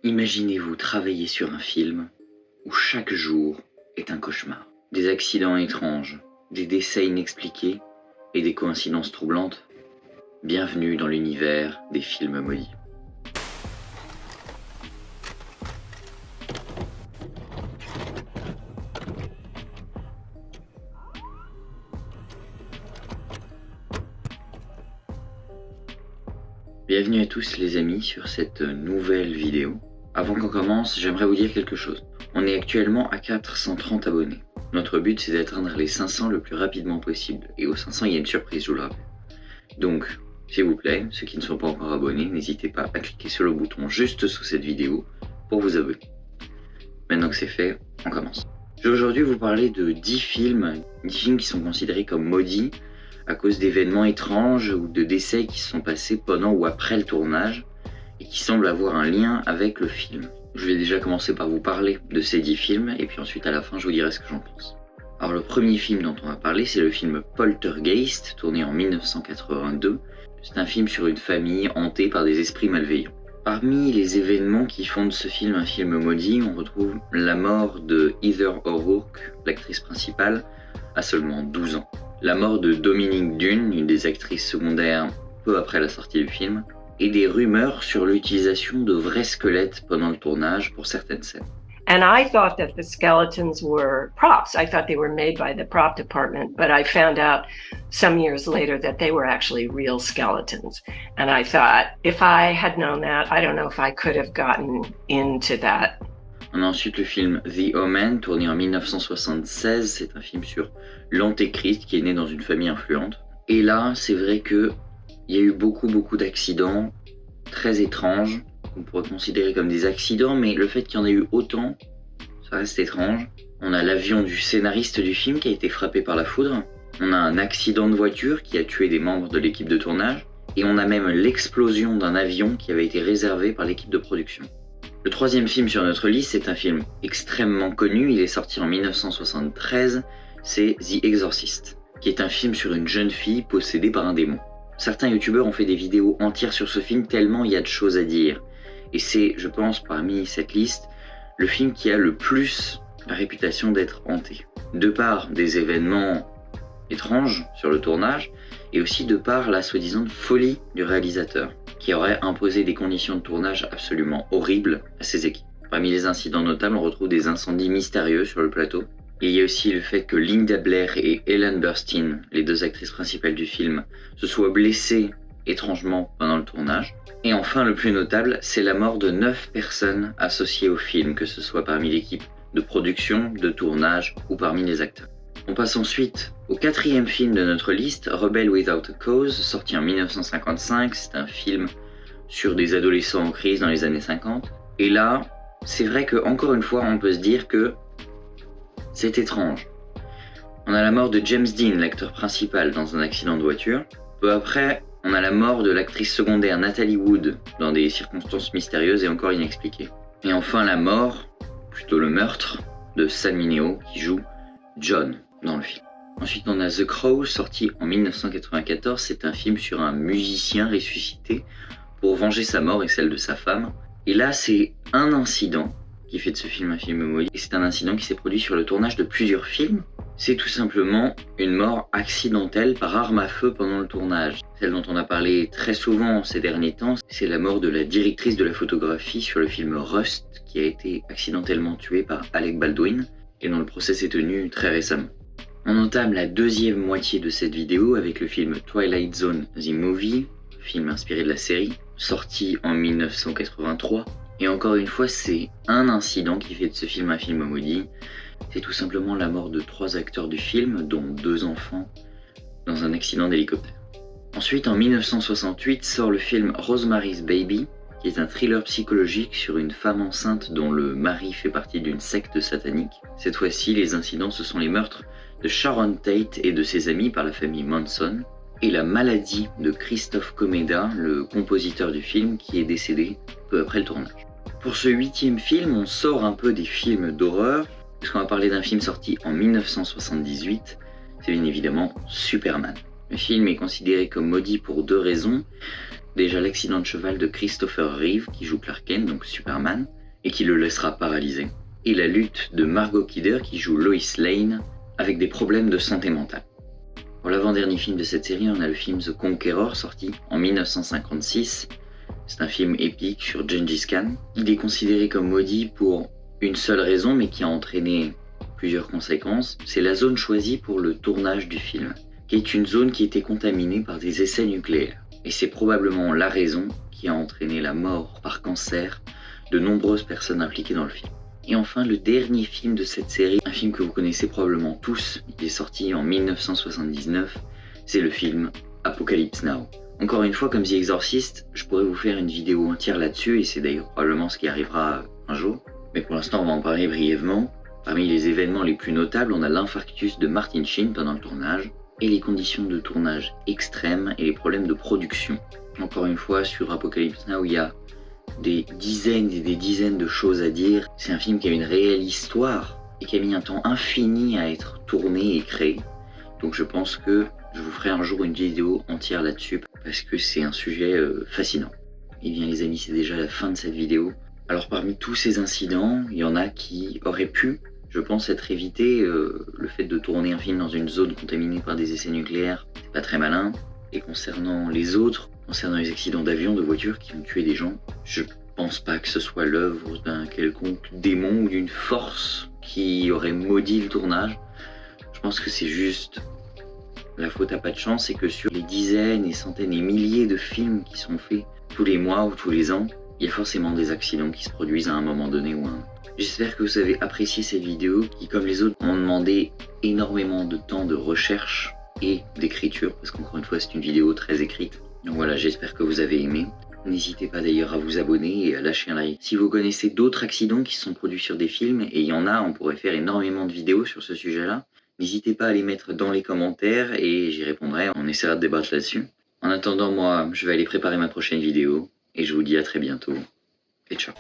Imaginez-vous travailler sur un film où chaque jour est un cauchemar. Des accidents étranges, des décès inexpliqués et des coïncidences troublantes. Bienvenue dans l'univers des films maudits. Bienvenue à tous les amis sur cette nouvelle vidéo. Avant qu'on commence, j'aimerais vous dire quelque chose. On est actuellement à 430 abonnés. Notre but c'est d'atteindre les 500 le plus rapidement possible. Et aux 500 il y a une surprise, je vous le rappelle. Donc, s'il vous plaît, ceux qui ne sont pas encore abonnés, n'hésitez pas à cliquer sur le bouton juste sous cette vidéo pour vous abonner. Maintenant que c'est fait, on commence. Je vais aujourd'hui vous parler de 10 films qui sont considérés comme maudits à cause d'événements étranges ou de décès qui se sont passés pendant ou après le tournage et qui semblent avoir un lien avec le film. Je vais déjà commencer par vous parler de ces 10 films et puis ensuite à la fin je vous dirai ce que j'en pense. Alors le premier film dont on va parler c'est le film Poltergeist, tourné en 1982. C'est un film sur une famille hantée par des esprits malveillants. Parmi les événements qui font de ce film un film maudit, on retrouve la mort de Heather O'Rourke, l'actrice principale, à seulement 12 ans. La mort de Dominique Dunne, une des actrices secondaires peu après la sortie du film, et des rumeurs sur l'utilisation de vrais squelettes pendant le tournage pour certaines scènes. And I thought that the skeletons were props. I thought they were made by the prop department, but I found out some years later that they were actually real skeletons. And I thought, if I had known that, I don't know if I could have gotten into that. On a ensuite le film The Omen, tourné en 1976. C'est un film sur l'antéchrist qui est né dans une famille influente. Et là, c'est vrai qu'il y a eu beaucoup d'accidents très étranges, qu'on pourrait considérer comme des accidents, mais le fait qu'il y en ait eu autant, ça reste étrange. On a l'avion du scénariste du film qui a été frappé par la foudre. On a un accident de voiture qui a tué des membres de l'équipe de tournage. Et on a même l'explosion d'un avion qui avait été réservé par l'équipe de production. Le troisième film sur notre liste, c'est un film extrêmement connu, il est sorti en 1973, c'est The Exorcist, qui est un film sur une jeune fille possédée par un démon. Certains youtubeurs ont fait des vidéos entières sur ce film tellement il y a de choses à dire. Et c'est, je pense, parmi cette liste, le film qui a le plus la réputation d'être hanté. De par des événements étranges sur le tournage, et aussi de par la soi-disant folie du réalisateur, qui aurait imposé des conditions de tournage absolument horribles à ses équipes. Parmi les incidents notables, on retrouve des incendies mystérieux sur le plateau. Il y a aussi le fait que Linda Blair et Ellen Burstyn, les deux actrices principales du film, se soient blessées étrangement pendant le tournage. Et enfin, le plus notable, c'est la mort de 9 personnes associées au film, que ce soit parmi l'équipe de production, de tournage ou parmi les acteurs. On passe ensuite au quatrième film de notre liste, Rebel Without a Cause, sorti en 1955. C'est un film sur des adolescents en crise dans les années 50. Et là, c'est vrai que encore une fois, on peut se dire que c'est étrange. On a la mort de James Dean, l'acteur principal, dans un accident de voiture. Peu après, on a la mort de l'actrice secondaire Natalie Wood dans des circonstances mystérieuses et encore inexpliquées. Et enfin la mort, plutôt le meurtre, de Sam Mineo qui joue John dans le film. Ensuite on a The Crow, sorti en 1994. C'est un film sur un musicien ressuscité pour venger sa mort et celle de sa femme. Et là c'est un incident qui fait de ce film un film maudit. Et c'est un incident qui s'est produit sur le tournage de plusieurs films. C'est tout simplement une mort accidentelle par arme à feu pendant le tournage. Celle dont on a parlé très souvent ces derniers temps, c'est la mort de la directrice de la photographie sur le film Rust, qui a été accidentellement tuée par Alec Baldwin, et dont le procès s'est tenu très récemment. On entame la deuxième moitié de cette vidéo avec le film Twilight Zone The Movie, film inspiré de la série, sorti en 1983. Et encore une fois, c'est un incident qui fait de ce film un film maudit. C'est tout simplement la mort de 3 acteurs du film, dont 2 enfants, dans un accident d'hélicoptère. Ensuite, en 1968, sort le film Rosemary's Baby, qui est un thriller psychologique sur une femme enceinte dont le mari fait partie d'une secte satanique. Cette fois-ci, les incidents, ce sont les meurtres de Sharon Tate et de ses amis par la famille Manson, et la maladie de Christophe Komeda, le compositeur du film, qui est décédé peu après le tournage. Pour ce 8e film, on sort un peu des films d'horreur, puisqu'on va parler d'un film sorti en 1978, c'est bien évidemment Superman. Le film est considéré comme maudit pour 2 raisons. Déjà l'accident de cheval de Christopher Reeve, qui joue Clark Kent, donc Superman, et qui le laissera paralysé. Et la lutte de Margot Kidder, qui joue Lois Lane, avec des problèmes de santé mentale. Pour l'avant-dernier film de cette série, on a le film The Conqueror, sorti en 1956. C'est un film épique sur Gengis Khan. Il est considéré comme maudit pour une seule raison, mais qui a entraîné plusieurs conséquences. C'est la zone choisie pour le tournage du film, qui est une zone qui était contaminée par des essais nucléaires. Et c'est probablement la raison qui a entraîné la mort par cancer de nombreuses personnes impliquées dans le film. Et enfin, le dernier film de cette série, un film que vous connaissez probablement tous, il est sorti en 1979, c'est le film Apocalypse Now. Encore une fois, comme The Exorcist, je pourrais vous faire une vidéo entière là-dessus, et c'est d'ailleurs probablement ce qui arrivera un jour. Mais pour l'instant, on va en parler brièvement. Parmi les événements les plus notables, on a l'infarctus de Martin Sheen pendant le tournage, et les conditions de tournage extrêmes et les problèmes de production. Encore une fois, sur Apocalypse Now, il y a des dizaines et des dizaines de choses à dire. C'est un film qui a une réelle histoire et qui a mis un temps infini à être tourné et créé. Donc je pense que je vous ferai un jour une vidéo entière là-dessus parce que c'est un sujet fascinant. Et bien les amis, c'est déjà la fin de cette vidéo. Alors parmi tous ces incidents, il y en a qui auraient pu, je pense, être évités. Le fait de tourner un film dans une zone contaminée par des essais nucléaires, c'est pas très malin. Et concernant les autres, concernant les accidents d'avion, de voitures qui ont tué des gens, je pense pas que ce soit l'œuvre d'un quelconque démon ou d'une force qui aurait maudit le tournage. Je pense que c'est juste la faute à pas de chance, et que sur les dizaines et centaines et milliers de films qui sont faits tous les mois ou tous les ans, il y a forcément des accidents qui se produisent à un moment donné ou à un autre. J'espère que vous avez apprécié cette vidéo qui, comme les autres, m'ont demandé énormément de temps de recherche et d'écriture, parce qu'encore une fois c'est une vidéo très écrite. Donc voilà, j'espère que vous avez aimé. N'hésitez pas d'ailleurs à vous abonner et à lâcher un like. Si vous connaissez d'autres accidents qui se sont produits sur des films, et il y en a, on pourrait faire énormément de vidéos sur ce sujet-là, n'hésitez pas à les mettre dans les commentaires et j'y répondrai, on essaiera de débattre là-dessus. En attendant, moi, je vais aller préparer ma prochaine vidéo et je vous dis à très bientôt et ciao.